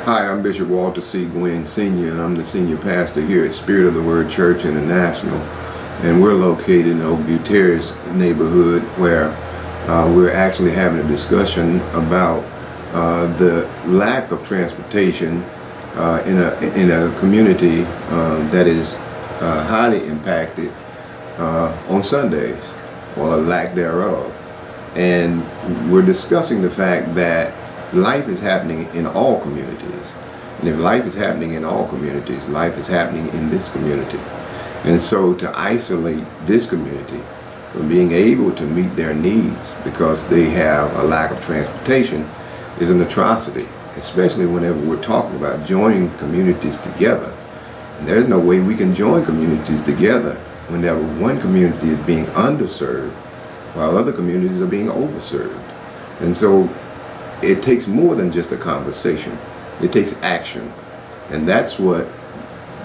Hi, I'm Bishop Walter Gwin, Sr., and I'm the senior pastor here at Spirit of the Word Church International. And we're located in the Oakview Terrace neighborhood where we're actually having a discussion about the lack of transportation in a community that is highly impacted on Sundays, or a lack thereof. And we're discussing the fact that life is happening in all communities. And if life is happening in all communities, life is happening in this community. And so to isolate this community from being able to meet their needs because they have a lack of transportation is an atrocity, especially whenever we're talking about joining communities together. And there's no way we can join communities together whenever one community is being underserved while other communities are being overserved. And so it takes more than just a conversation. It takes action. And that's what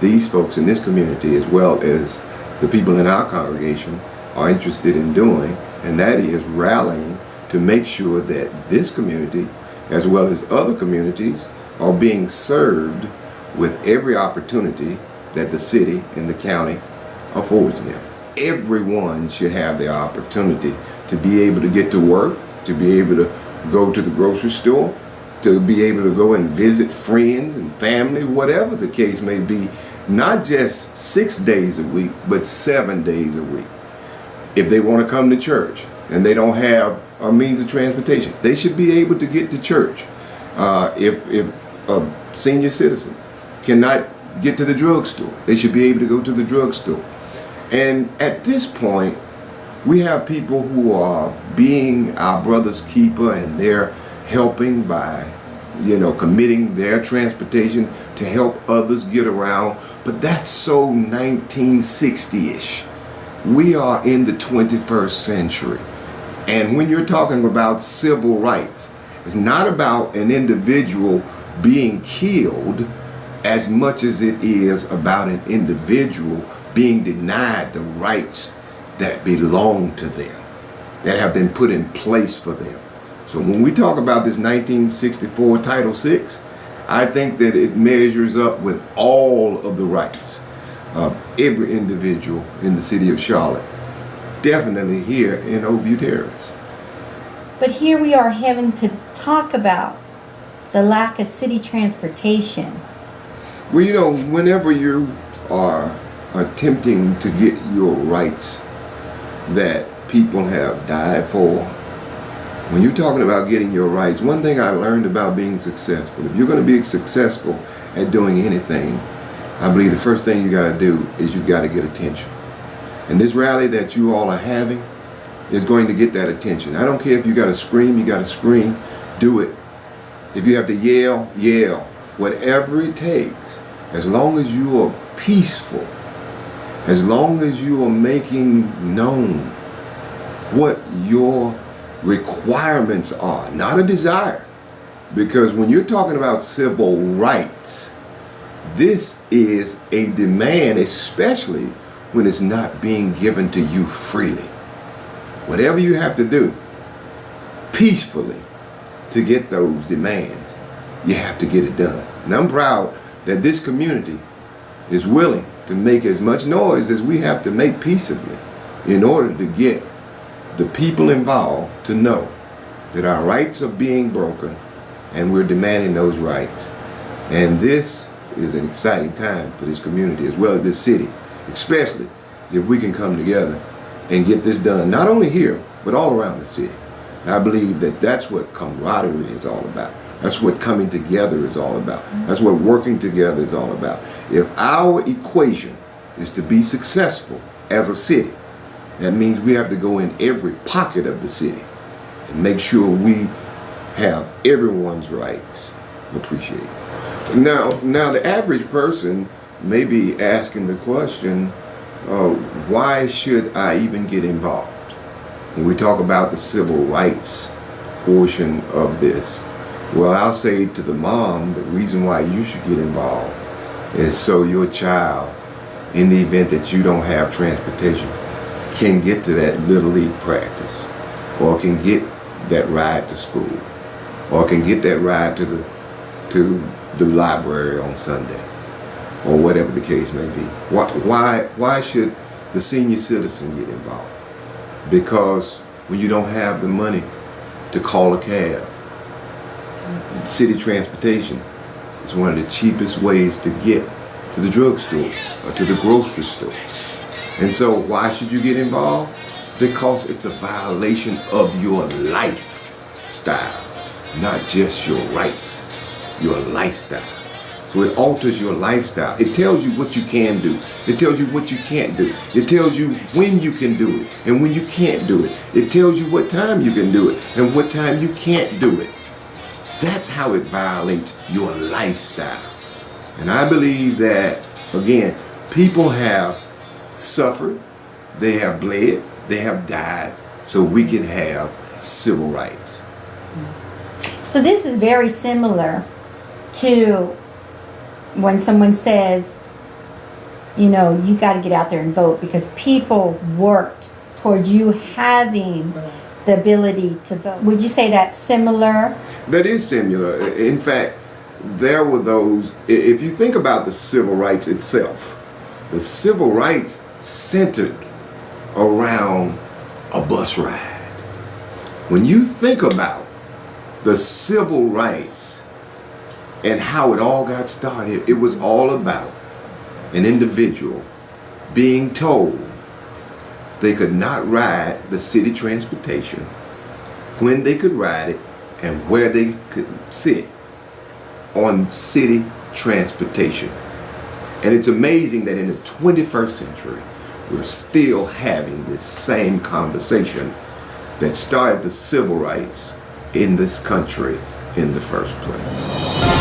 these folks in this community, as well as the people in our congregation, are interested in doing, and that is rallying to make sure that this community, as well as other communities, are being served with every opportunity that the city and the county affords them. Everyone should have the opportunity to be able to get to work, to be able to go to the grocery store, to be able to go and visit friends and family, whatever the case may be, not just 6 days a week, but 7 days a week. If they want to come to church and they don't have a means of transportation, they should be able to get to church. If a senior citizen cannot get to the drugstore, they should be able to go to the drugstore. And at this point, we have people who are being our brother's keeper, and they're helping by, committing their transportation to help others get around. But that's so 1960-ish. We are in the 21st century. And when you're talking about civil rights, it's not about an individual being killed as much as it is about an individual being denied the rights that belong to them, that have been put in place for them. So when we talk about this 1964 Title VI, I think that it measures up with all of the rights of every individual in the city of Charlotte, definitely here in Oakview Terrace. But here we are having to talk about the lack of city transportation. Well, whenever you are attempting to get your rights that people have died for, when you're talking about getting your rights, one thing I learned about being successful, if you're going to be successful at doing anything, I believe the first thing you got to do is you got to get attention. And this rally that you all are having is going to get that attention. I don't care if you got to scream, you got to scream, do it. If you have to yell, yell. Whatever it takes, as long as you are peaceful, as long as you are making known what your requirements are, not a desire. Because when you're talking about civil rights, this is a demand, especially when it's not being given to you freely. Whatever you have to do peacefully to get those demands, you have to get it done. And I'm proud that this community is willing to make as much noise as we have to make peaceably in order to get the people involved to know that our rights are being broken and we're demanding those rights. And this is an exciting time for this community as well as this city, especially if we can come together and get this done, not only here, but all around the city. And I believe that that's what camaraderie is all about. That's what coming together is all about. That's what working together is all about. If our equation is to be successful as a city, that means we have to go in every pocket of the city and make sure we have everyone's rights appreciated. Now the average person may be asking the question, why should I even get involved? When we talk about the civil rights portion of this, well, I'll say to the mom, the reason why you should get involved is so your child, in the event that you don't have transportation, can get to that Little League practice, or can get that ride to school, or can get that ride to the to the library on Sunday, or whatever the case may be. Why should the senior citizen get involved? Because when you don't have the money to call a cab, city transportation is one of the cheapest ways to get to the drugstore or to the grocery store. And so why should you get involved? Because it's a violation of your lifestyle, not just your rights, your lifestyle. So it alters your lifestyle. It tells you what you can do. It tells you what you can't do. It tells you when you can do it and when you can't do it. It tells you what time you can do it and what time you can't do it. That's how it violates your lifestyle. And I believe that, again, people have suffered, they have bled, they have died, so we can have civil rights. So this is very similar to when someone says, you got to get out there and vote, because people worked towards you having the ability to vote. Would you say that's similar? That is similar. In fact, there were those, if you think about the civil rights itself, the civil rights centered around a bus ride. When you think about the civil rights and how it all got started, it was all about an individual being told they could not ride the city transportation, when they could ride it, and where they could sit on city transportation. And it's amazing that in the 21st century, we're still having this same conversation that started the civil rights in this country in the first place.